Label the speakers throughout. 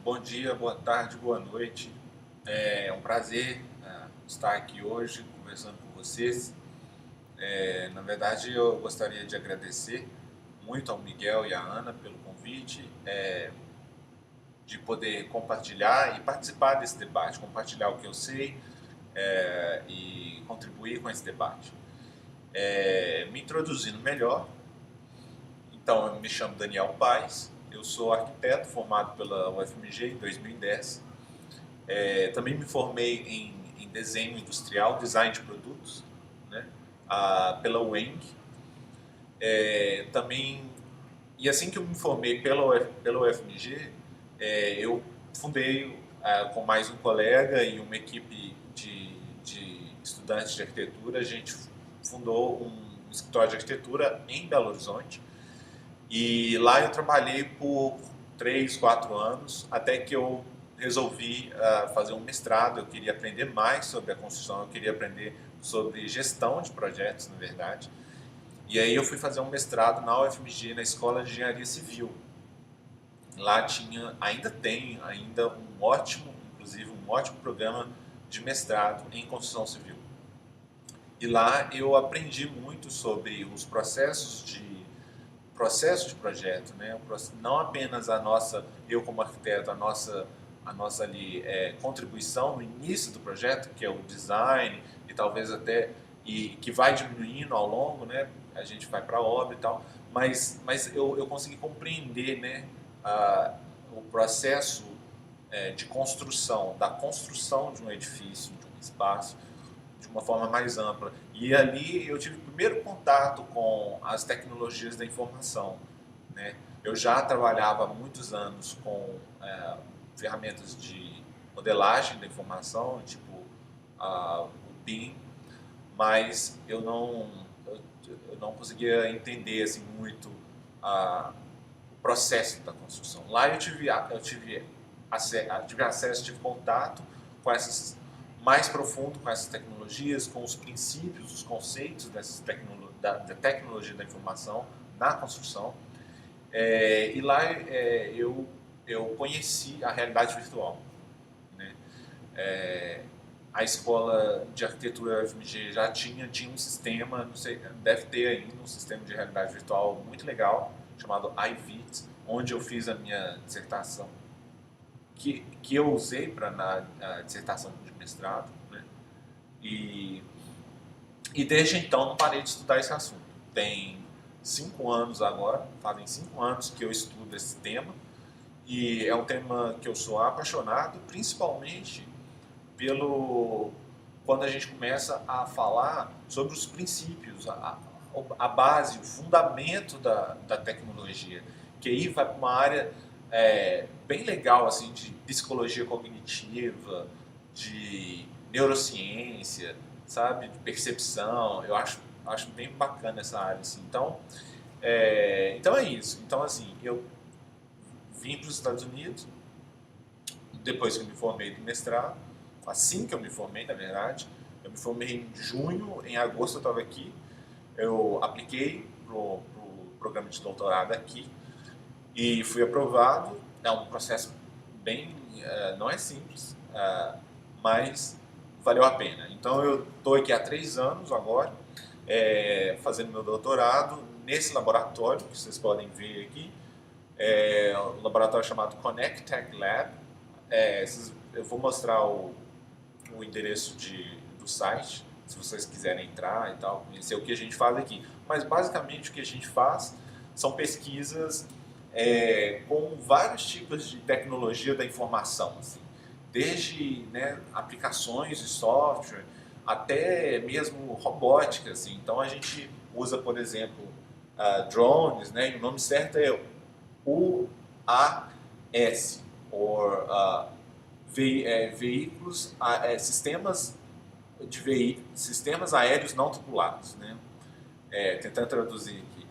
Speaker 1: bom dia, boa tarde, boa noite. É um prazer estar aqui hoje conversando com vocês. Na verdade, eu gostaria de agradecer muito ao Miguel e à Ana pelo convite, de poder compartilhar e participar desse debate, compartilhar o que eu sei, e contribuir com esse debate. Me introduzindo melhor, então eu me chamo Daniel Paes, eu sou arquiteto formado pela UFMG em 2010. Também me formei em desenho industrial, design de produtos, né, pela UENG. Também, e assim que eu me formei pela UFMG, eu fundei com mais um colega e uma equipe de estudantes de arquitetura, a gente fundou um escritório de arquitetura em Belo Horizonte. E lá eu trabalhei por 3, 4 anos, até que eu resolvi fazer um mestrado. Eu queria aprender mais sobre a construção, eu queria aprender sobre gestão de projetos, na verdade. E aí eu fui fazer um mestrado na UFMG, na Escola de Engenharia Civil. Lá ainda tem inclusive um ótimo programa de mestrado em construção civil. E lá eu aprendi muito sobre os processos de projeto, né? Não apenas eu como arquiteto, a nossa ali, contribuição no início do projeto, que é o design, e talvez até, e que vai diminuindo ao longo, né? A gente vai para a obra e tal, mas eu consegui compreender, né, o processo de construção, da construção de um edifício, de um espaço, de uma forma mais ampla. E ali eu tive o primeiro contato com as tecnologias da informação, né? Eu já trabalhava há muitos anos com ferramentas de modelagem da informação, tipo o BIM, mas eu não conseguia entender assim, muito o processo da construção. Lá eu tive acesso, tive contato com essas mais profundo com essas tecnologias, com os princípios, os conceitos da tecnologia da informação na construção. E lá eu conheci a realidade virtual, né? A escola de arquitetura UFMG já tinha um sistema, não sei, deve ter ainda um sistema de realidade virtual muito legal, chamado iVit, onde eu fiz a minha dissertação, que eu usei na dissertação de mestrado, né? E desde então não parei de estudar esse assunto. Tem 5 anos agora, fazem 5 anos que eu estudo esse tema, e é um tema que eu sou apaixonado, principalmente quando a gente começa a falar sobre os princípios, a base, o fundamento da tecnologia, que aí vai para uma área bem legal, assim, de psicologia cognitiva, de neurociência, sabe, de percepção. Eu acho bem bacana essa área, assim. Então é isso. Então, assim, eu vim para os Estados Unidos depois que eu me formei do mestrado. Assim que eu me formei, na verdade, eu me formei em junho, em agosto eu estava aqui. Eu apliquei pro programa de doutorado aqui e fui aprovado. É um processo bem, não é simples, mas valeu a pena. Então eu estou aqui há 3 anos agora, fazendo meu doutorado nesse laboratório que vocês podem ver aqui, um laboratório chamado Connect Tech Lab. Eu vou mostrar o endereço do site, se vocês quiserem entrar e tal, conhecer o que a gente faz aqui. Mas basicamente o que a gente faz são pesquisas com vários tipos de tecnologia da informação, assim, desde, né, aplicações de software até mesmo robótica, assim. Então a gente usa, por exemplo, drones, né, e o nome certo é UAS, ou veículos, sistemas aéreos não tripulados, né? Tentando traduzir aqui.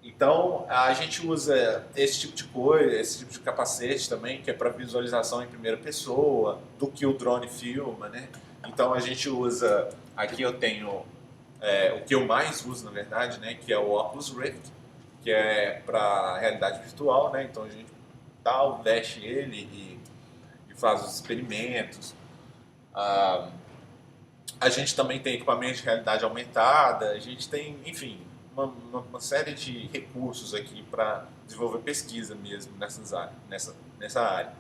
Speaker 1: Então, a gente usa esse tipo de coisa, esse tipo de capacete também, que é para visualização em primeira pessoa, do que o drone filma, né? Então, a gente usa, aqui eu tenho o que eu mais uso, na verdade, né? Que é o Oculus Rift, que é para realidade virtual, né? Então, a gente tal, veste ele e faz os experimentos. Ah, a gente também tem equipamento de realidade aumentada, a gente tem, enfim, uma série de recursos aqui para desenvolver pesquisa mesmo nessa área.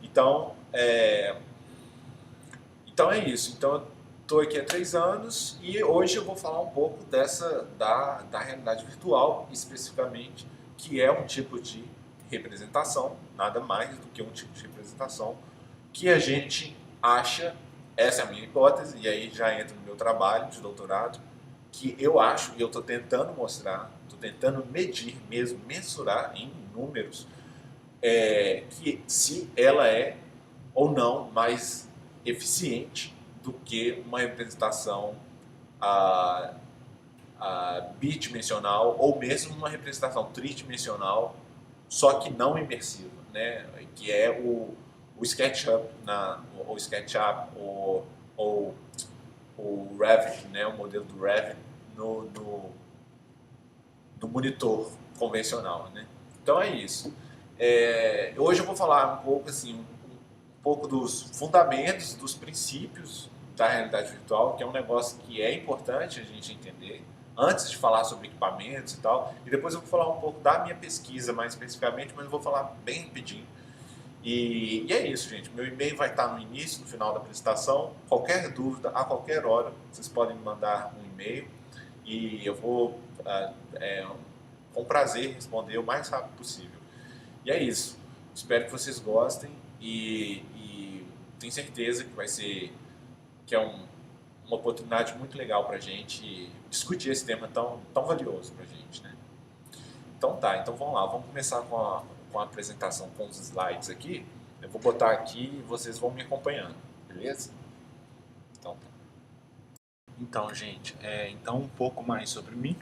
Speaker 1: Então, então é isso. Então, eu estou aqui há 3 anos e hoje eu vou falar um pouco da realidade virtual, especificamente, que é um tipo de representação, nada mais do que um tipo de representação que a gente acha, essa é a minha hipótese, e aí já entra no meu trabalho de doutorado, que eu acho, e eu estou tentando mostrar, estou tentando medir mesmo, mensurar em números, que se ela é ou não mais eficiente do que uma representação ah, bidimensional ou mesmo uma representação tridimensional, só que não imersiva, né? Que é o SketchUp, ou SketchUp, ou o Revit, né? O modelo do Revit no monitor convencional, né? Então é isso. Hoje eu vou falar um pouco assim, um pouco dos fundamentos, dos princípios da realidade virtual, que é um negócio que é importante a gente entender antes de falar sobre equipamentos e tal. E depois eu vou falar um pouco da minha pesquisa mais especificamente, mas eu vou falar bem rapidinho. E é isso, gente. Meu e-mail vai estar no início, no final da apresentação. Qualquer dúvida, a qualquer hora, vocês podem me mandar um e-mail e eu vou, com prazer, responder o mais rápido possível. E é isso. Espero que vocês gostem e tenho certeza que vai ser que é uma oportunidade muito legal para a gente discutir esse tema tão valioso para a gente, né? Então tá, então vamos lá, vamos começar com a apresentação com os slides aqui. Eu vou botar aqui e vocês vão me acompanhando, beleza? Então tá. Então, gente, então um pouco mais sobre mim.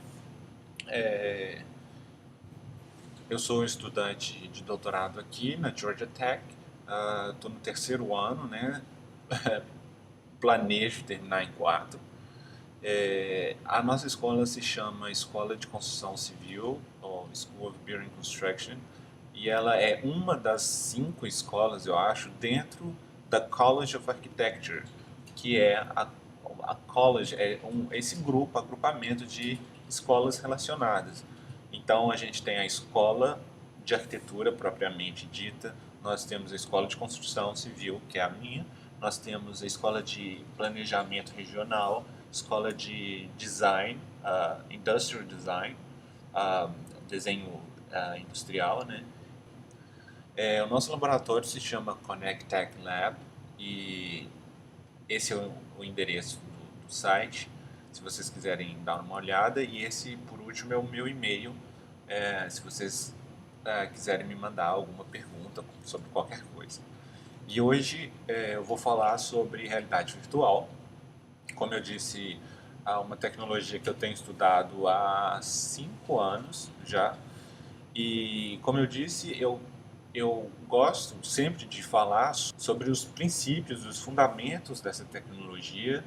Speaker 1: Eu sou estudante de doutorado aqui na Georgia Tech, estou no 3º ano, né? Planejo terminar em 4. A nossa escola se chama Escola de Construção Civil, ou School of Building Construction, e ela é uma das 5 escolas, eu acho, dentro da College of Architecture, que é a college, esse agrupamento de escolas relacionadas. Então a gente tem a escola de arquitetura propriamente dita, nós temos a escola de construção civil, que é a minha, nós temos a escola de planejamento regional, escola de design, industrial design, desenho industrial, né? O nosso laboratório se chama Connect Tech Lab e esse é o endereço do site, se vocês quiserem dar uma olhada, e esse, por último, é o meu e-mail, se vocês quiserem me mandar alguma pergunta sobre qualquer coisa. E hoje eu vou falar sobre realidade virtual. Como eu disse, uma tecnologia que eu tenho estudado há 5 anos já. E como eu disse, eu gosto sempre de falar sobre os princípios, os fundamentos dessa tecnologia,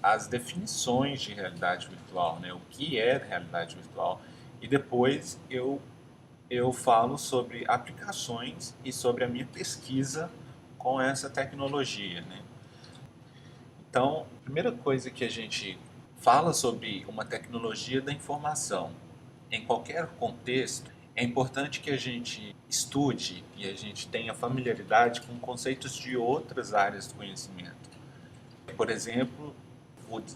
Speaker 1: as definições de realidade virtual, né? O que é realidade virtual. E depois eu falo sobre aplicações e sobre a minha pesquisa com essa tecnologia, né? Então, a primeira coisa que a gente fala sobre uma tecnologia da informação, em qualquer contexto, é importante que a gente estude e a gente tenha familiaridade com conceitos de outras áreas do conhecimento. Por exemplo,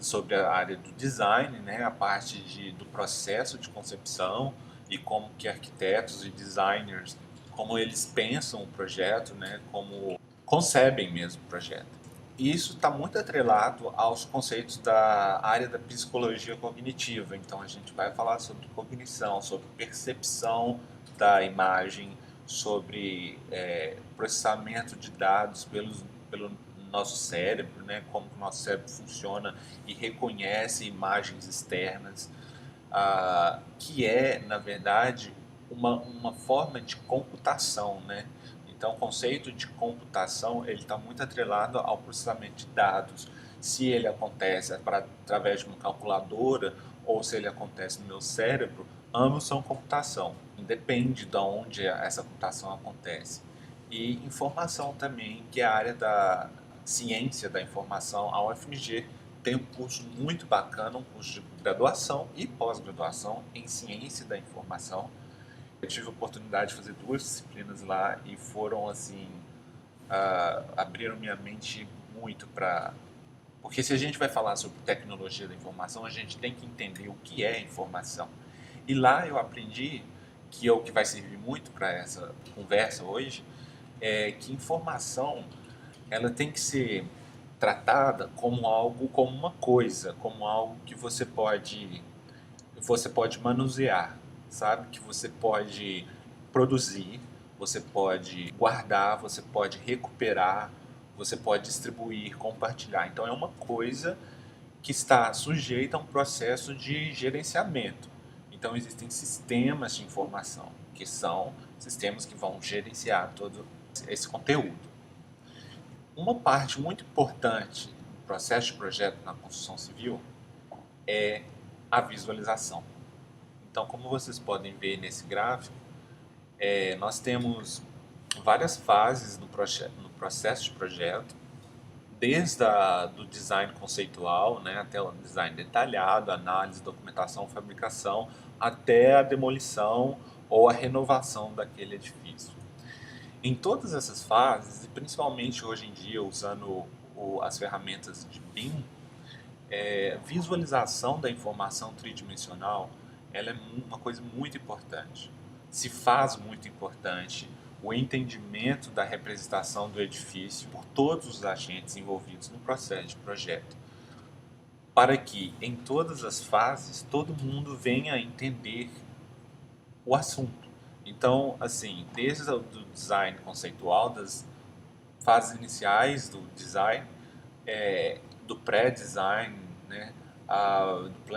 Speaker 1: sobre a área do design, né, a parte do processo de concepção e como que arquitetos e designers, como eles pensam o projeto, né, como concebem mesmo o projeto. E isso está muito atrelado aos conceitos da área da psicologia cognitiva. Então a gente vai falar sobre cognição, sobre percepção da imagem, sobre processamento de dados pelo nosso cérebro, né? Como o nosso cérebro funciona e reconhece imagens externas, que é, na verdade, uma forma de computação, né? Então, o conceito de computação ele está muito atrelado ao processamento de dados. Se ele acontece através de uma calculadora ou se ele acontece no meu cérebro, ambos são computação. independe de onde essa computação acontece. E informação também, que é a área da ciência da informação. A UFMG tem um curso muito bacana, um curso de graduação e pós-graduação em ciência da informação. Eu tive a oportunidade de fazer 2 disciplinas lá e foram assim, abriram minha mente muito para... Porque se a gente vai falar sobre tecnologia da informação, a gente tem que entender o que é informação. E lá eu aprendi, que é o que vai servir muito para essa conversa hoje, é que informação ela tem que ser tratada como algo, como uma coisa, como algo que você pode manusear, sabe? Que você pode produzir, você pode guardar, você pode recuperar, você pode distribuir, compartilhar. Então é uma coisa que está sujeita a um processo de gerenciamento. Então existem sistemas de informação, que são sistemas que vão gerenciar todo esse conteúdo. Uma parte muito importante do processo de projeto na construção civil é a visualização. Então, como vocês podem ver nesse gráfico, nós temos várias fases no processo de projeto, desde do design conceitual, né, até o design detalhado, análise, documentação, fabricação, até a demolição ou a renovação daquele edifício. Em todas essas fases, e principalmente hoje em dia usando as ferramentas de BIM, visualização da informação tridimensional, ela é uma coisa muito importante. Se faz muito importante o entendimento da representação do edifício por todos os agentes envolvidos no processo de projeto, para que em todas as fases todo mundo venha a entender o assunto. Então, assim, desde o design conceitual, das fases iniciais do design, do pré-design, né,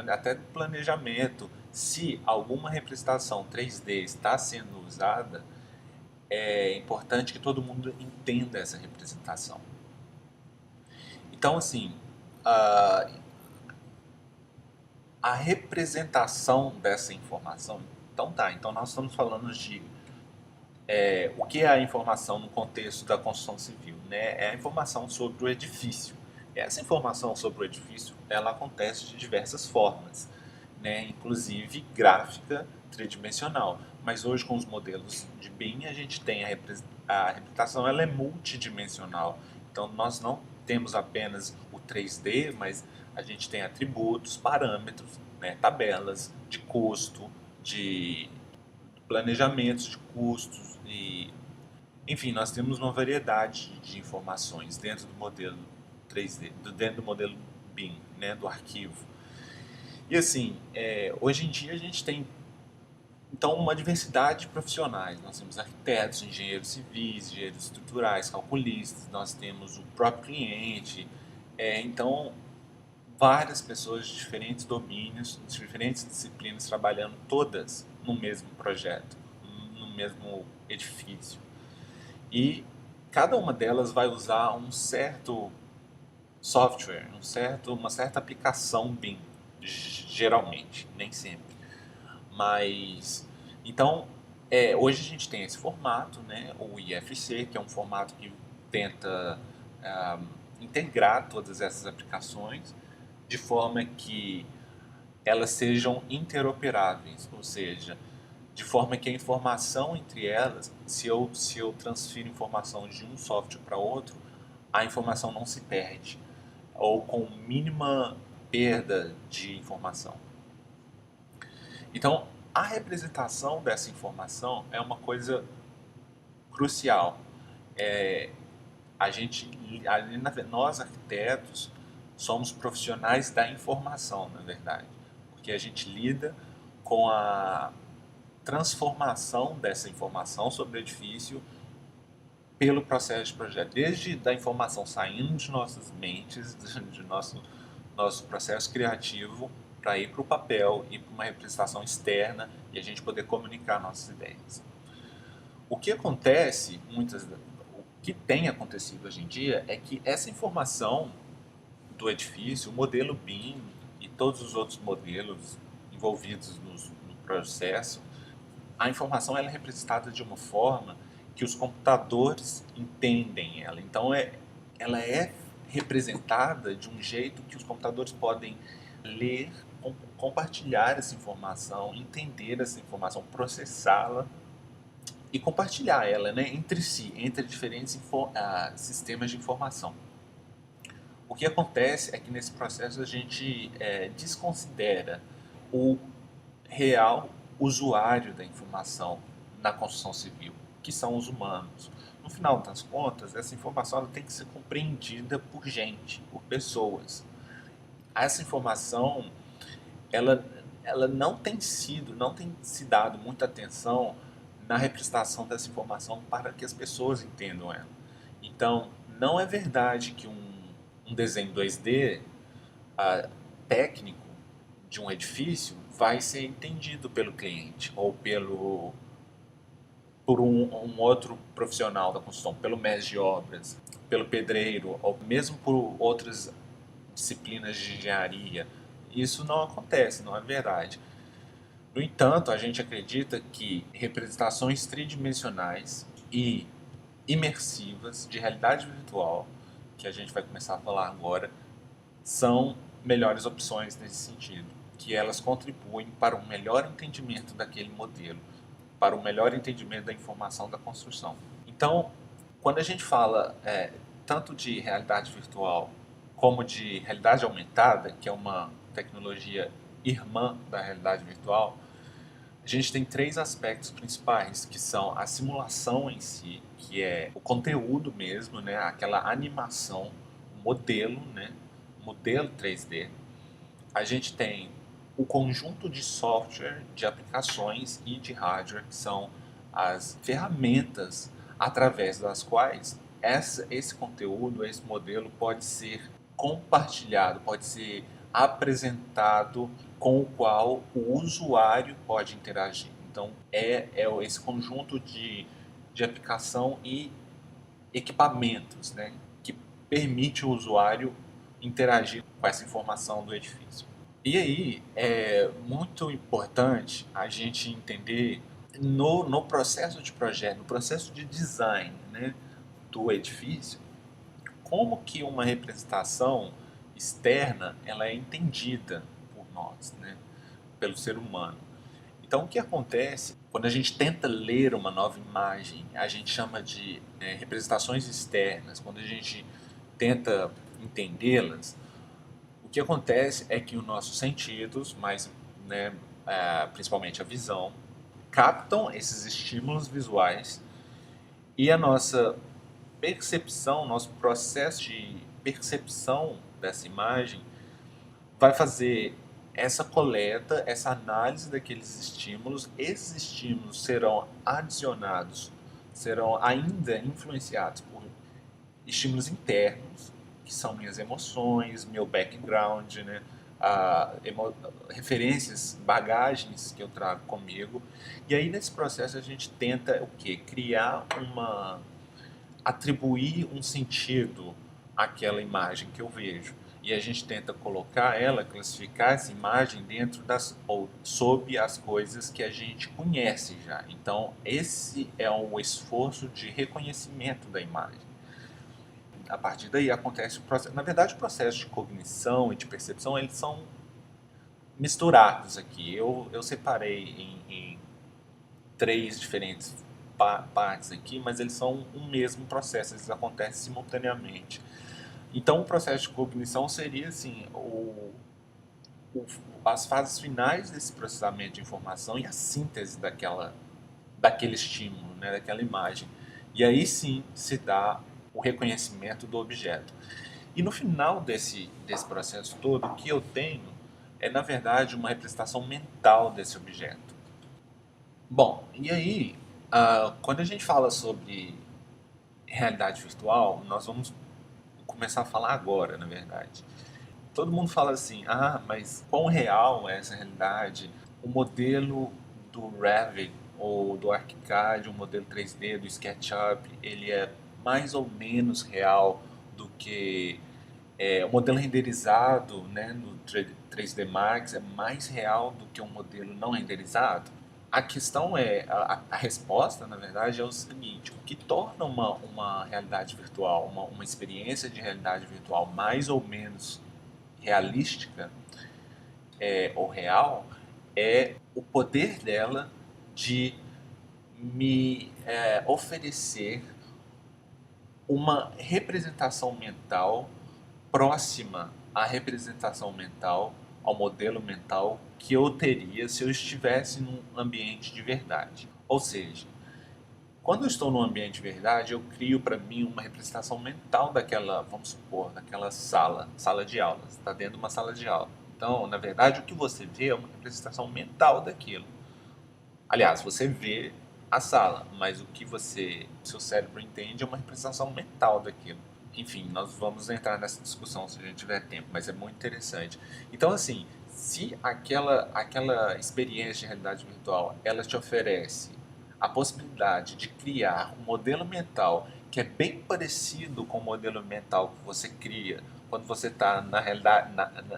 Speaker 1: até do planejamento, se alguma representação 3D está sendo usada, é importante que todo mundo entenda essa representação. Então, assim, a representação dessa informação, então nós estamos falando de o que é a informação no contexto da construção civil, né? É a informação sobre o edifício. Essa informação sobre o edifício, ela acontece de diversas formas, né? Inclusive gráfica, tridimensional. Mas hoje com os modelos de BIM a gente tem a representação, ela é multidimensional. Então nós não temos apenas o 3D, mas a gente tem atributos, parâmetros, né? Tabelas de custo, de planejamentos de custos e, enfim, nós temos uma variedade de informações dentro do modelo 3D, dentro do modelo BIM, né, do arquivo. E assim, hoje em dia a gente tem então uma diversidade de profissionais. Nós temos arquitetos, engenheiros civis, engenheiros estruturais, calculistas, nós temos o próprio cliente, então várias pessoas de diferentes domínios, de diferentes disciplinas trabalhando todas no mesmo projeto, no mesmo edifício. E cada uma delas vai usar um certo software, uma certa aplicação BIM, geralmente, nem sempre. Mas, então, hoje a gente tem esse formato, né, o IFC, que é um formato que tenta integrar todas essas aplicações de forma que elas sejam interoperáveis, ou seja, de forma que a informação entre elas, se eu transfiro informação de um software para outro, a informação não se perde, ou com mínima perda de informação. Então, a representação dessa informação é uma coisa crucial. Nós arquitetos somos profissionais da informação, na verdade, porque a gente lida com a transformação dessa informação sobre o edifício pelo processo de projeto, desde da informação saindo de nossas mentes, de nosso processo criativo, para ir para o papel, ir para uma representação externa e a gente poder comunicar nossas ideias. O que acontece, o que tem acontecido hoje em dia é que essa informação do edifício, o modelo BIM e todos os outros modelos envolvidos no processo, a informação ela é representada de uma forma que os computadores entendem ela. Então, ela é representada de um jeito que os computadores podem ler, compartilhar essa informação, entender essa informação, processá-la e compartilhar ela, né, entre si, entre diferentes sistemas de informação. O que acontece é que nesse processo a gente desconsidera o real usuário da informação na construção civil, que são os humanos. No final das contas, essa informação ela tem que ser compreendida por gente, por pessoas. Essa informação, ela não tem se dado muita atenção na representação dessa informação para que as pessoas entendam ela. Então, não é verdade que um desenho 2D técnico de um edifício vai ser entendido pelo cliente ou por um outro profissional da construção, pelo mestre de obras, pelo pedreiro ou mesmo por outras disciplinas de engenharia. Isso não acontece, não é verdade. No entanto, a gente acredita que representações tridimensionais e imersivas de realidade virtual, que a gente vai começar a falar agora, são melhores opções nesse sentido, que elas contribuem para um melhor entendimento daquele modelo, para um melhor entendimento da informação da construção. Então, quando a gente fala tanto de realidade virtual como de realidade aumentada, que é uma tecnologia irmã da realidade virtual, a gente tem três aspectos principais, que são a simulação em si, que é o conteúdo mesmo, né, aquela animação, modelo, né, modelo 3D. A gente tem o conjunto de software, de aplicações e de hardware, que são as ferramentas através das quais esse conteúdo, esse modelo pode ser compartilhado, pode ser apresentado, com o qual o usuário pode interagir. Então, esse conjunto de aplicação e equipamentos, né, que permite o usuário interagir com essa informação do edifício. E aí, é muito importante a gente entender no processo de projeto, no processo de design, né, do edifício, como que uma representação externa ela é entendida por nós, né, pelo ser humano. Então, o que acontece quando a gente tenta ler uma nova imagem, a gente chama de representações externas. Quando a gente tenta entendê-las, o que acontece é que os nossos sentidos, mas, né, principalmente a visão, captam esses estímulos visuais e a nossa percepção, nosso processo de percepção dessa imagem vai fazer essa coleta, essa análise daqueles estímulos. Esses estímulos serão adicionados, serão ainda influenciados por estímulos internos, que são minhas emoções, meu background, né? Referências, bagagens que eu trago comigo. E aí nesse processo a gente tenta o quê? Atribuir um sentido àquela imagem que eu vejo. E a gente tenta colocar ela, classificar essa imagem dentro ou sob as coisas que a gente conhece já. Então, esse é um esforço de reconhecimento da imagem. A partir daí acontece o processo. Na verdade, o processo de cognição e de percepção, eles são misturados aqui. Eu separei em três diferentes partes aqui, mas eles são um mesmo processo, eles acontecem simultaneamente. Então, o processo de cognição seria assim, as fases finais desse processamento de informação e a síntese daquele estímulo, né, daquela imagem. E aí sim se dá o reconhecimento do objeto. E no final desse processo todo, o que eu tenho é, na verdade, uma representação mental desse objeto. Bom, e aí, quando a gente fala sobre realidade virtual, nós vamos começar a falar agora, na verdade. Todo mundo fala assim, mas quão real é essa realidade? O modelo do Revit ou do ArchiCAD, o modelo 3D do SketchUp, ele é mais ou menos real do que o modelo renderizado, né, no 3D Max é mais real do que um modelo não renderizado?
Speaker 2: a questão é, a resposta, na verdade, é o seguinte: o que torna uma realidade virtual, uma experiência de realidade virtual mais ou menos realística ou real, é o poder dela de me oferecer uma representação mental próxima à representação mental, ao modelo mental que eu teria se eu estivesse num ambiente de verdade. Ou seja, quando eu estou num ambiente de verdade, eu crio para mim uma representação mental daquela, vamos supor, daquela sala de aula. Você está dentro de uma sala de aula. Então, na verdade, o que você vê é uma representação mental daquilo. Aliás, você vê a sala, mas o que seu cérebro entende é uma representação mental daquilo. Enfim, nós vamos entrar nessa discussão se a gente tiver tempo, mas é muito interessante. Então, assim, se aquela experiência de realidade virtual, ela te oferece a possibilidade de criar um modelo mental que é bem parecido com o modelo mental que você cria quando você está na realidade,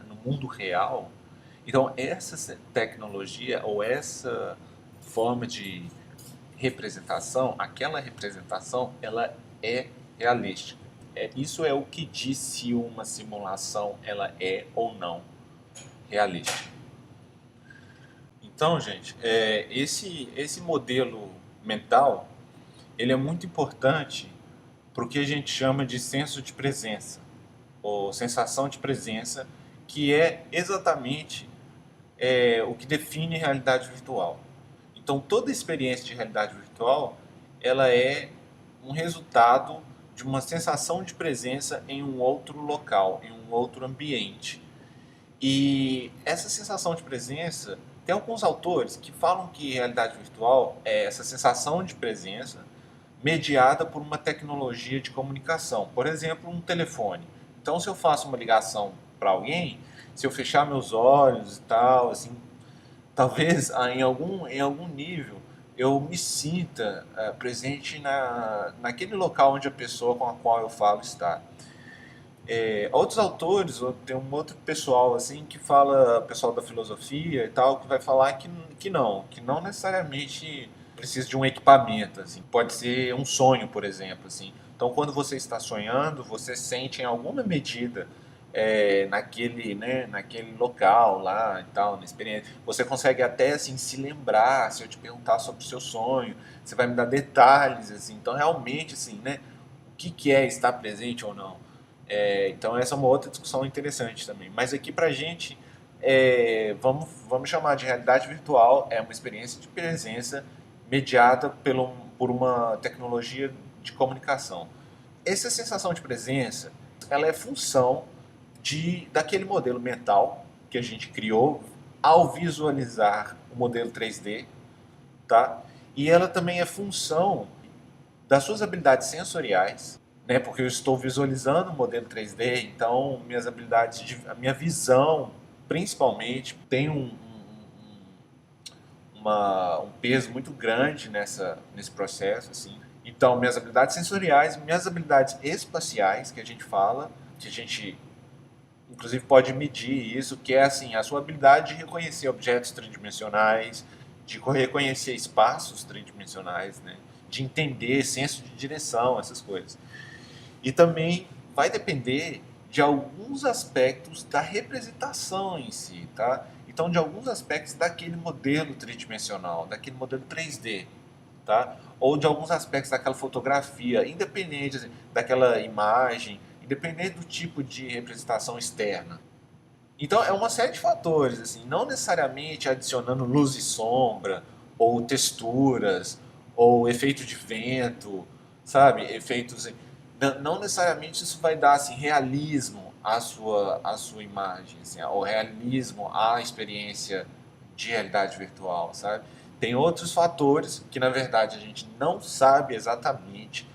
Speaker 2: no mundo real, então essa tecnologia ou essa forma de representação, aquela representação, ela é realística. Isso é o que diz se uma simulação ela é ou não realística. Então, gente, esse modelo mental ele é muito importante para o que a gente chama de senso de presença, ou sensação de presença, que é exatamente o que define realidade virtual. Então, toda experiência de realidade virtual, ela é um resultado de uma sensação de presença em um outro local, em um outro ambiente. E essa sensação de presença, tem alguns autores que falam que realidade virtual é essa sensação de presença mediada por uma tecnologia de comunicação, por exemplo, um telefone. Então, se eu faço uma ligação para alguém, se eu fechar meus olhos e tal, assim, talvez em algum nível eu me sinta presente naquele local onde a pessoa com a qual eu falo está. Outros autores, tem um outro pessoal assim que fala, pessoal da filosofia e tal, que vai falar que não necessariamente precisa de um equipamento, assim. Pode ser um sonho, por exemplo, assim. Então, quando você está sonhando, você sente em alguma medida naquele local lá e tal, na experiência. Você consegue até assim se lembrar, se eu te perguntar sobre o seu sonho, você vai me dar detalhes, assim. Então, realmente, assim, né? O que é estar presente ou não? Então essa é uma outra discussão interessante também. Mas aqui pra gente, vamos chamar de realidade virtual, é uma experiência de presença mediada por uma tecnologia de comunicação. Essa sensação de presença, ela é função daquele modelo mental que a gente criou ao visualizar o modelo 3D, tá? E ela também é função das suas habilidades sensoriais, né? Porque eu estou visualizando o modelo 3D, então a minha visão, principalmente, tem um peso muito grande nesse processo, assim. Então, minhas habilidades sensoriais, minhas habilidades espaciais, que a gente fala, que a gente inclusive pode medir isso, que é assim, a sua habilidade de reconhecer objetos tridimensionais, de reconhecer espaços tridimensionais, né? De entender senso de direção, essas coisas. E também vai depender de alguns aspectos da representação em si, tá? Então, de alguns aspectos daquele modelo tridimensional, daquele modelo 3D, tá? Ou de alguns aspectos daquela fotografia, independente assim, daquela imagem, independente do tipo de representação externa. Então, é uma série de fatores, assim, não necessariamente adicionando luz e sombra, ou texturas, ou efeito de vento, sabe? Efeitos. Não necessariamente isso vai dar assim, realismo à sua imagem, assim, ou realismo à experiência de realidade virtual, sabe? Tem outros fatores que, na verdade, a gente não sabe exatamente,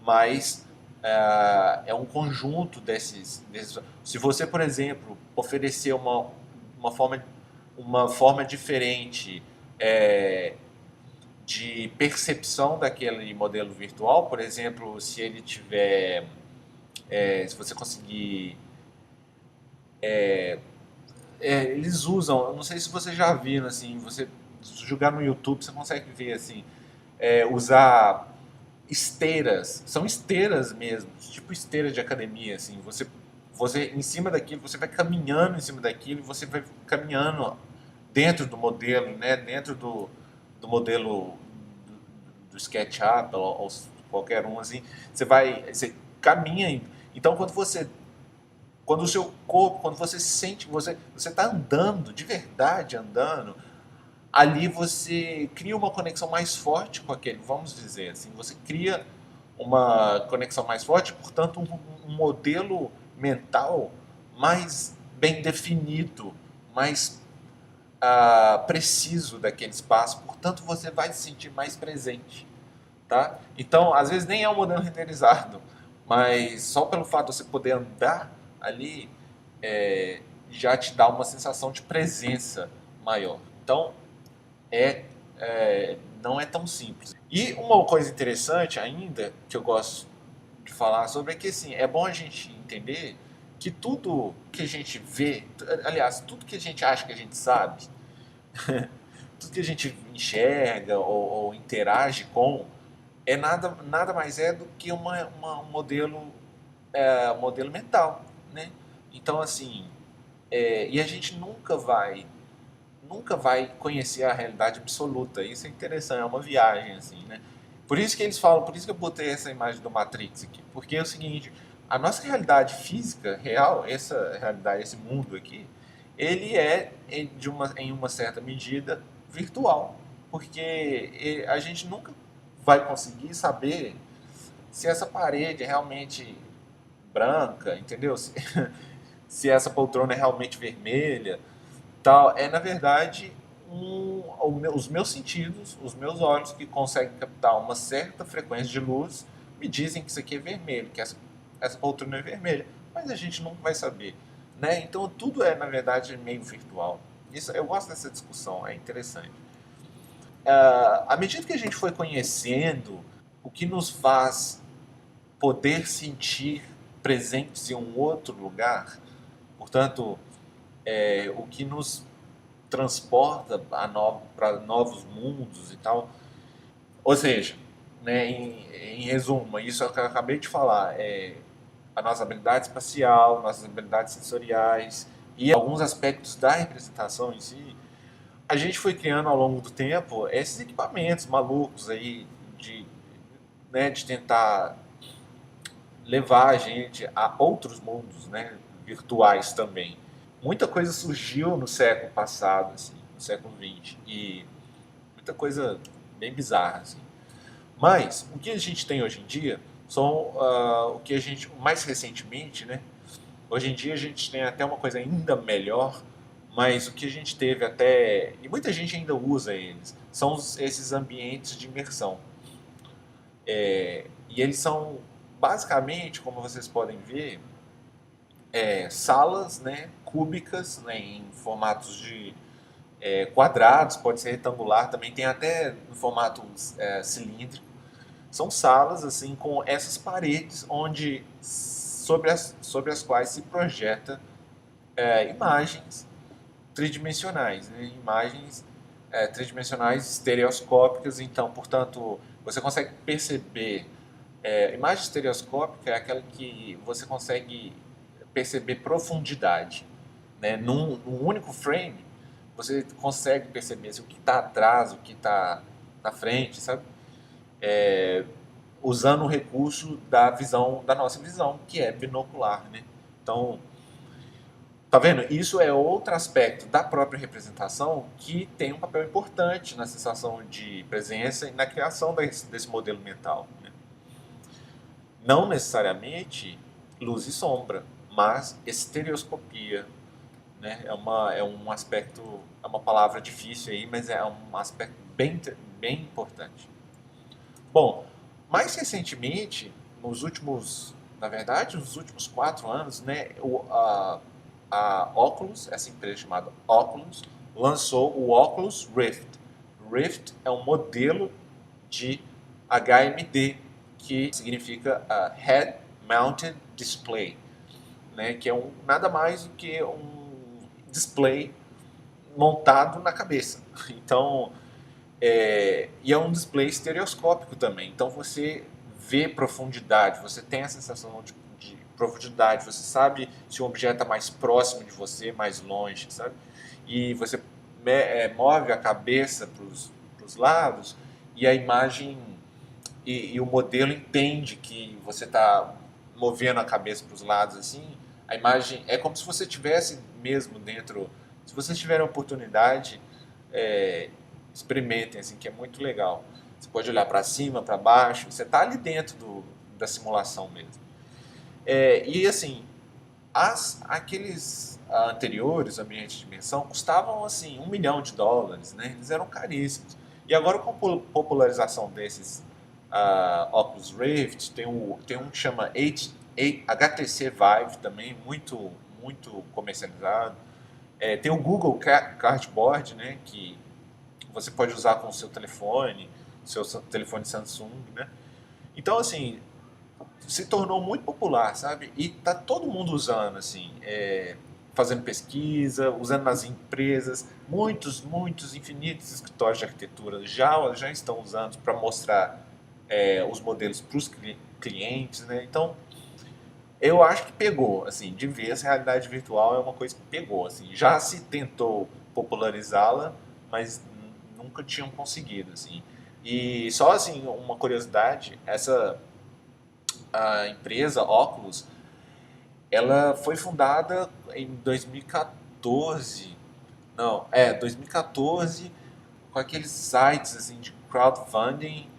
Speaker 2: mas é um conjunto desses. Se você, por exemplo, oferecer uma, forma, uma forma diferente é, de percepção daquele modelo virtual, por exemplo, se ele tiver, se você conseguir, eles usam, eu não sei se você já viu, assim, você jogar no YouTube, você consegue ver assim, usar esteiras, são esteiras mesmo, tipo esteira de academia, assim, você em cima daquilo, você vai caminhando em cima daquilo, você vai caminhando dentro do modelo, né, dentro do modelo do SketchUp ou qualquer um assim, você caminha, então quando o seu corpo, quando você sente, você está andando, de verdade andando, ali você cria uma conexão mais forte com aquele, vamos dizer assim, você cria uma conexão mais forte, portanto, um modelo mental mais bem definido, mais preciso daquele espaço, portanto, você vai se sentir mais presente, tá? Então, às vezes nem é um modelo renderizado, mas só pelo fato de você poder andar ali, já te dá uma sensação de presença maior. Então, não é tão simples. E uma coisa interessante ainda, que eu gosto de falar sobre, é que assim, é bom a gente entender que tudo que a gente vê, aliás, tudo que a gente acha que a gente sabe, tudo que a gente enxerga ou interage com, nada mais é do que um modelo mental, né? Então, assim, e a gente nunca vai conhecer a realidade absoluta. Isso é interessante, é uma viagem, assim, né? Por isso que eles falam, por isso que eu botei essa imagem do Matrix aqui. Porque é o seguinte, a nossa realidade física, real, essa realidade, esse mundo aqui, ele é, em uma certa medida, virtual. Porque a gente nunca vai conseguir saber se essa parede é realmente branca, entendeu? Se essa poltrona é realmente vermelha, tal, na verdade os meus sentidos, os meus olhos que conseguem captar uma certa frequência de luz me dizem que isso aqui é vermelho, que essa poltrona é vermelha, mas a gente não vai saber, né? Então tudo na verdade meio virtual. Isso, eu gosto dessa discussão, é interessante. À medida que a gente foi conhecendo o que nos faz poder sentir presentes em um outro lugar, portanto, o que nos transporta para novos mundos e tal. Ou seja, né, em resumo, isso que eu acabei de falar, a nossa habilidade espacial, nossas habilidades sensoriais e alguns aspectos da representação em si, a gente foi criando ao longo do tempo esses equipamentos malucos aí de tentar levar a gente a outros mundos, né, virtuais também. Muita coisa surgiu no século passado, assim, no século XX, e muita coisa bem bizarra, assim. Mas o que a gente tem hoje em dia são o que a gente, mais recentemente, né? Hoje em dia a gente tem até uma coisa ainda melhor, mas o que a gente teve até, e muita gente ainda usa eles, são esses ambientes de imersão. E eles são, basicamente, como vocês podem ver, salas, né, cúbicas, né, em formatos de quadrados, pode ser retangular, também tem até no formato cilíndrico. São salas assim com essas paredes onde sobre as quais se projeta imagens tridimensionais, né, imagens tridimensionais estereoscópicas. Então, portanto, você consegue perceber. Imagem estereoscópica é aquela que você consegue perceber profundidade, né? Num único frame, você consegue perceber o que está atrás, o que está na frente, sabe? Usando o recurso da nossa visão, que é binocular, né? Então, tá vendo? Isso é outro aspecto da própria representação que tem um papel importante na sensação de presença e na criação desse modelo mental, né? Não necessariamente luz e sombra, mas estereoscopia, né? É um aspecto, é uma palavra difícil aí, mas é um aspecto bem importante. Bom, mais recentemente, na verdade, nos últimos 4 anos, né, a Oculus, essa empresa chamada Oculus, lançou o Oculus Rift. Rift é um modelo de HMD, que significa Head Mounted Display, né, que é nada mais do que um display montado na cabeça. Então, e é um display estereoscópico também. Então você vê profundidade, você tem a sensação de profundidade, você sabe se o objeto está mais próximo de você, mais longe, sabe? E você move a cabeça para os lados e a imagem e o modelo entende que você está movendo a cabeça para os lados assim. A imagem é como se você estivesse mesmo dentro. Se vocês tiverem a oportunidade, experimentem, assim, que é muito legal. Você pode olhar para cima, para baixo, você está ali dentro da simulação mesmo. E assim, aqueles anteriores, ambientes de dimensão, custavam assim $1 milhão, né? Eles eram caríssimos. E agora com a popularização desses Oculus Rift, tem um que chama HTC Vive também, muito, muito comercializado. Tem o Google Cardboard, né, que você pode usar com o seu telefone Samsung, né? Então, assim, se tornou muito popular, sabe? E tá todo mundo usando, assim, fazendo pesquisa, usando nas empresas. Muitos, infinitos escritórios de arquitetura já estão usando para mostrar os modelos para os clientes, né? Então, eu acho que pegou, assim, de vez a realidade virtual é uma coisa que pegou, assim. Já se tentou popularizá-la, mas nunca tinham conseguido, assim. E só, assim, uma curiosidade, a empresa Oculus, ela foi fundada em 2014, 2014, com aqueles sites, assim, de crowdfunding,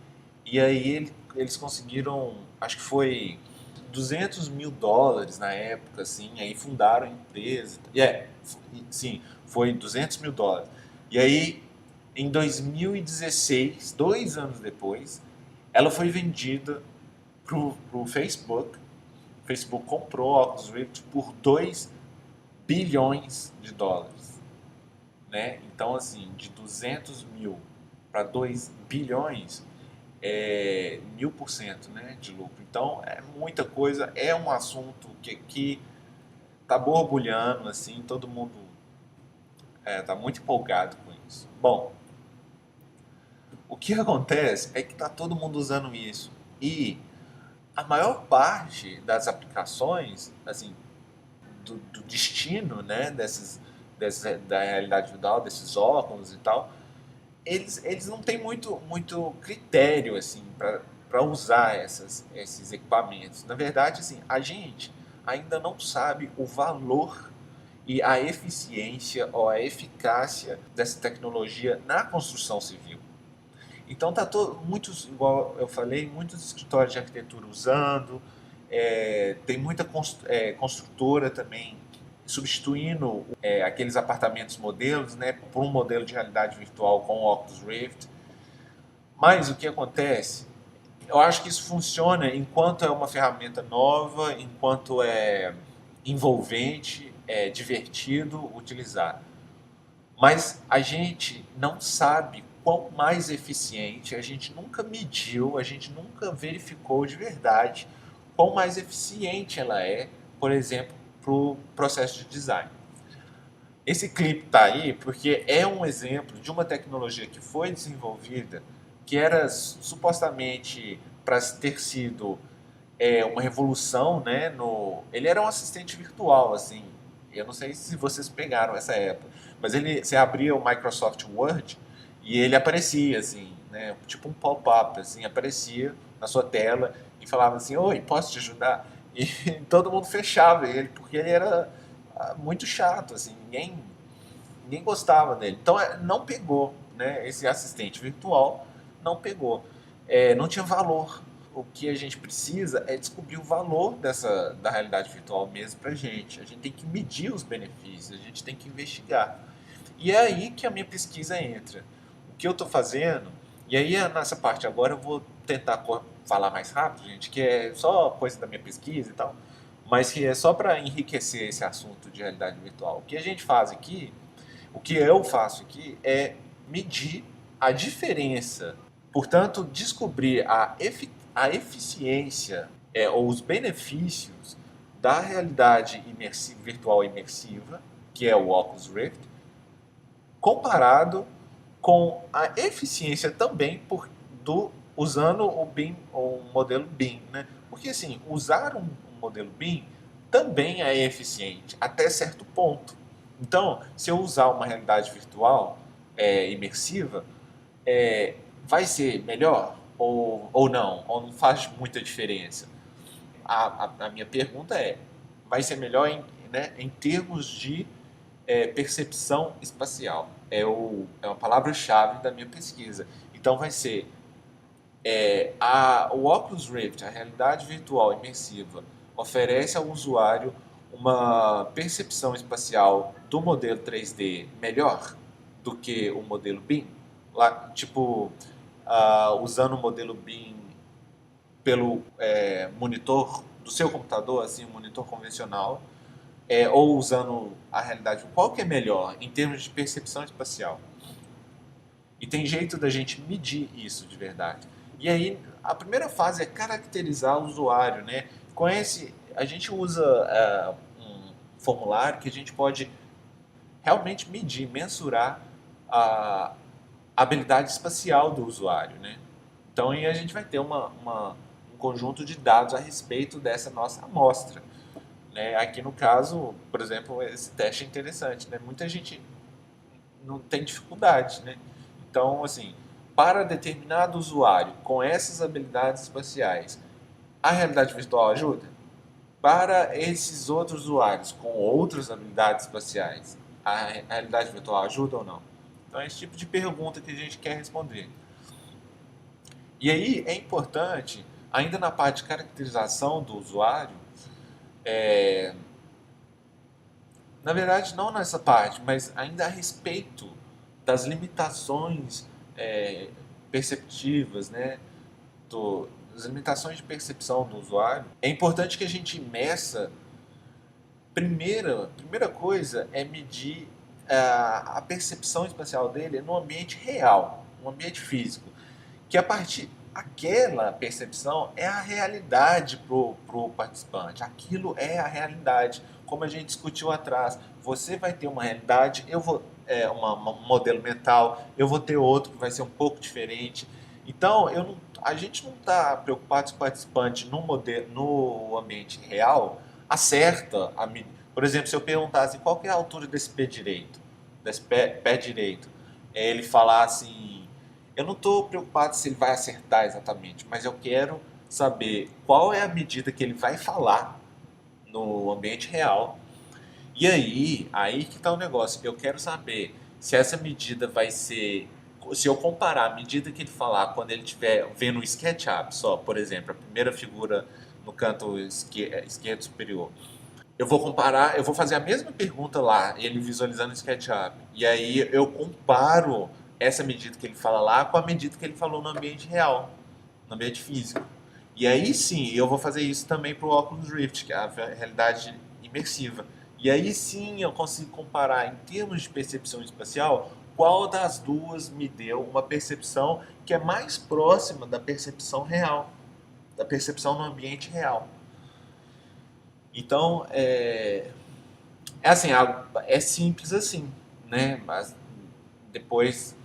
Speaker 2: e aí eles conseguiram, acho que foi $200 mil na época, assim, aí fundaram a empresa. Sim, foi $200 mil. E aí, em 2016, 2 anos depois, ela foi vendida pro Facebook. O Facebook comprou a Oculus Rift por $2 bilhões, né? Então, assim, de 200 mil para 2 bilhões, 1000%, né, de lucro. Então é muita coisa, é um assunto que tá borbulhando, assim, todo mundo tá muito empolgado com isso. Bom, o que acontece é que tá todo mundo usando isso e a maior parte das aplicações, assim, do destino, né, da realidade virtual, desses óculos e tal, eles não têm muito critério assim para usar esses equipamentos. Na verdade, assim, a gente ainda não sabe o valor e a eficiência ou a eficácia dessa tecnologia na construção civil. Então tá muitos, igual eu falei, muitos escritórios de arquitetura usando, tem muita construtora também substituindo aqueles apartamentos modelos, né, por um modelo de realidade virtual com o Oculus Rift. Mas o que acontece? Eu acho que isso funciona enquanto é uma ferramenta nova, enquanto é envolvente, é divertido utilizar. Mas a gente não sabe quão mais eficiente, a gente nunca mediu, a gente nunca verificou de verdade quão mais eficiente ela é, por exemplo, para o processo de design. Esse clipe está aí porque é um exemplo de uma tecnologia que foi desenvolvida, que era supostamente para ter sido uma revolução, né? Ele era um assistente virtual, assim. Eu não sei se vocês pegaram essa época, mas você abria o Microsoft Word e ele aparecia, assim, né? Tipo um pop-up, assim, aparecia na sua tela e falava assim: "Oi, posso te ajudar?" E todo mundo fechava ele porque ele era muito chato, assim, ninguém gostava dele. Então não pegou, né? Esse assistente virtual não pegou, não tinha valor. O que a gente precisa é descobrir o valor da realidade virtual mesmo pra gente. A gente tem que medir os benefícios, a gente tem que investigar. E é aí que a minha pesquisa entra. O que eu estou fazendo, e aí nessa parte agora eu vou tentar falar mais rápido, gente, que é só coisa da minha pesquisa e tal, mas que é só para enriquecer esse assunto de realidade virtual. O que a gente faz aqui, o que eu faço aqui é medir a diferença, portanto, descobrir a eficiência ou os benefícios da realidade virtual imersiva, que é o Oculus Rift, comparado com a eficiência também usando o BIM, o modelo BIM, né? Porque assim, usar um modelo BIM também é eficiente até certo ponto. Então, se eu usar uma realidade virtual imersiva, é, vai ser melhor ou não? Ou não faz muita diferença? A minha pergunta é, vai ser melhor né, em termos de percepção espacial? É uma palavra-chave da minha pesquisa. Então vai ser o Oculus Rift, a realidade virtual imersiva, oferece ao usuário uma percepção espacial do modelo 3D melhor do que o modelo BIM? Lá, tipo, usando o modelo BIM pelo monitor do seu computador, assim, um monitor convencional, ou usando a realidade, qual que é melhor em termos de percepção espacial? E tem jeito da gente medir isso de verdade. E aí, a primeira fase é caracterizar o usuário, né? A gente usa um formulário que a gente pode realmente medir, mensurar a habilidade espacial do usuário, né? Então, aí a gente vai ter um conjunto de dados a respeito dessa nossa amostra. Né? Aqui no caso, por exemplo, esse teste é interessante, né? Muita gente não tem dificuldade, né? Então, assim, para determinado usuário com essas habilidades espaciais, a realidade virtual ajuda? Para esses outros usuários com outras habilidades espaciais, a realidade virtual ajuda ou não? Então, é esse tipo de pergunta que a gente quer responder. E aí é importante, ainda na parte de caracterização do usuário, na verdade, não nessa parte, mas ainda a respeito das limitações perceptivas, né, das limitações de percepção do usuário, é importante que a gente meça. Primeira coisa é medir a percepção espacial dele no ambiente real, no ambiente físico, que a partir aquela percepção é a realidade pro participante. Aquilo é a realidade, como a gente discutiu atrás. Você vai ter uma realidade, eu vou um modelo mental, eu vou ter outro que vai ser um pouco diferente. Então, a gente não está preocupado se o participante no ambiente real acerta. Por exemplo, se eu perguntasse qual que é a altura desse pé direito, pé direito, ele falar assim, eu não estou preocupado se ele vai acertar exatamente, mas eu quero saber qual é a medida que ele vai falar no ambiente real. E aí que está o negócio. Eu quero saber se essa medida vai ser. Se eu comparar a medida que ele falar quando ele estiver vendo o SketchUp só, por exemplo, a primeira figura no canto esquerdo superior. Eu vou comparar, eu vou fazer a mesma pergunta lá, ele visualizando o SketchUp. E aí eu comparo essa medida que ele fala lá com a medida que ele falou no ambiente real, no ambiente físico. E aí sim, eu vou fazer isso também para o Oculus Rift, que é a realidade imersiva. E aí sim eu consigo comparar em termos de percepção espacial qual das duas me deu uma percepção que é mais próxima da percepção real, da percepção no ambiente real. Então, assim, é simples assim, né? Mas depois,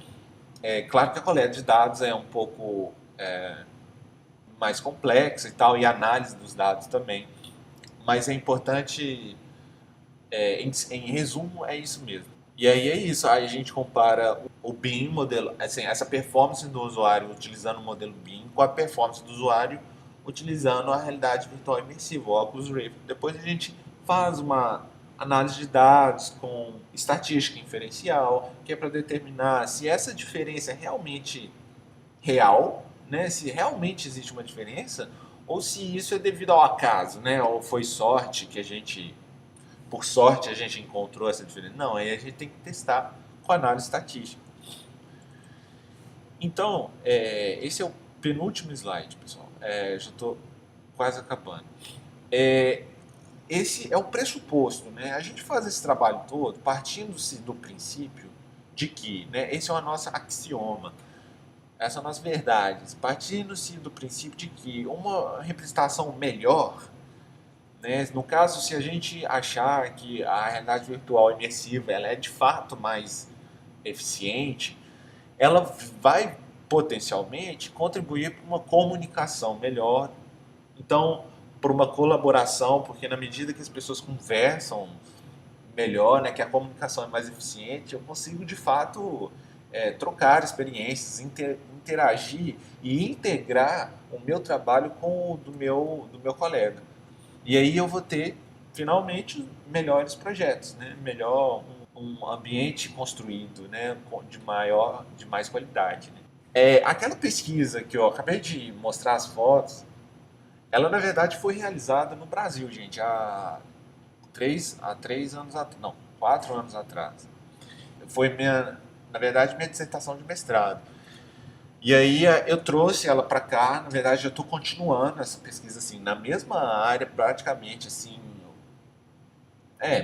Speaker 2: claro que a coleta de dados é um pouco mais complexa e tal, e a análise dos dados também. Mas é importante, em resumo, é isso mesmo. E aí é isso, aí a gente compara o BIM, modelo, assim, essa performance do usuário utilizando o modelo BIM com a performance do usuário utilizando a realidade virtual imersiva, o Oculus Rift. Depois a gente faz uma análise de dados com estatística inferencial, que é para determinar se essa diferença é realmente real, né? Se realmente existe uma diferença, ou se isso é devido ao acaso, né? Ou foi sorte que por sorte a gente encontrou essa diferença. Não, aí a gente tem que testar com análise estatística. Então, esse é o penúltimo slide, pessoal. Já estou quase acabando. Esse é o pressuposto, né? A gente faz esse trabalho todo partindo-se do princípio de que, né, esse é o nosso axioma, essas são as nossas verdades, partindo-se do princípio de que uma representação melhor, né, no caso, se a gente achar que a realidade virtual imersiva ela é de fato mais eficiente, ela vai potencialmente contribuir para uma comunicação melhor, então para uma colaboração, porque na medida que as pessoas conversam melhor, né, que a comunicação é mais eficiente, eu consigo de fato trocar experiências, interagir e integrar o meu trabalho com o do meu colega. E aí eu vou ter finalmente melhores projetos, né? Melhor um ambiente construído, né? De mais qualidade. Né? Aquela pesquisa que eu acabei de mostrar as fotos, ela na verdade foi realizada no Brasil, gente, há 3 anos atrás, não, 4 anos atrás. Foi na verdade, minha dissertação de mestrado. E aí eu trouxe ela para cá, na verdade eu estou continuando essa pesquisa assim, na mesma área praticamente assim,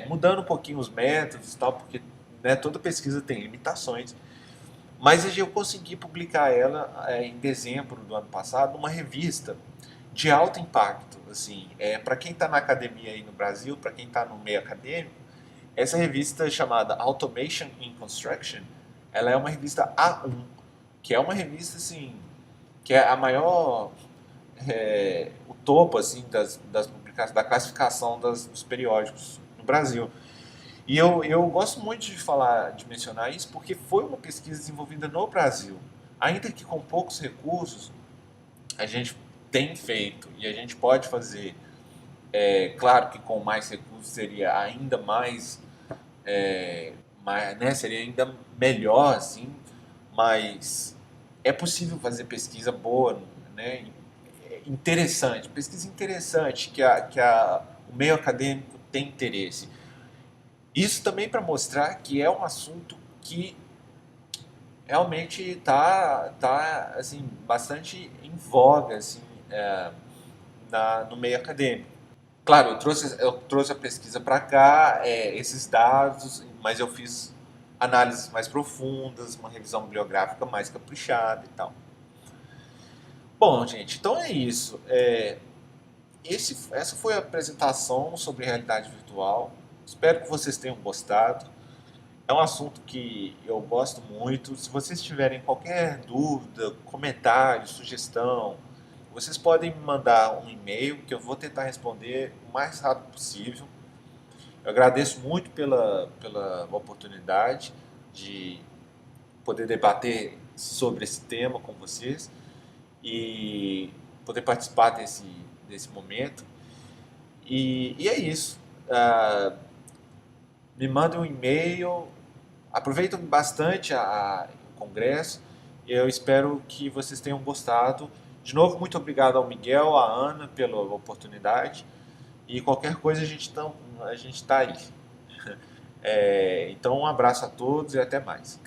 Speaker 2: mudando um pouquinho os métodos e tal, porque né, toda pesquisa tem limitações. Mas eu consegui publicar ela em dezembro do ano passado numa revista de alto impacto. Assim, para quem está na academia aí no Brasil, para quem está no meio acadêmico, essa revista chamada Automation in Construction, ela é uma revista A1, que é uma revista assim, que é a maior, o topo assim das publicações, da classificação dos periódicos no Brasil. E eu gosto muito de falar, de mencionar isso, porque foi uma pesquisa desenvolvida no Brasil. Ainda que com poucos recursos, a gente tem feito e a gente pode fazer. Claro que com mais recursos seria ainda né, seria ainda melhor, assim, mas é possível fazer pesquisa boa, né, interessante, pesquisa interessante, o meio acadêmico tem interesse. Isso também para mostrar que é um assunto que realmente tá assim, bastante em voga assim, no meio acadêmico. Claro, eu trouxe a pesquisa para cá, esses dados, mas eu fiz análises mais profundas, uma revisão bibliográfica mais caprichada e tal. Bom, gente, então é isso. Essa foi a apresentação sobre realidade virtual. Espero que vocês tenham gostado. É um assunto que eu gosto muito. Se vocês tiverem qualquer dúvida, comentário, sugestão, vocês podem me mandar um e-mail que eu vou tentar responder o mais rápido possível. Eu agradeço muito pela oportunidade de poder debater sobre esse tema com vocês e poder participar desse momento. E é isso. Me mandem um e-mail, aproveitem bastante o congresso. Eu espero que vocês tenham gostado. De novo, muito obrigado ao Miguel, à Ana pela oportunidade. E qualquer coisa a gente está aí. Então, um abraço a todos e até mais.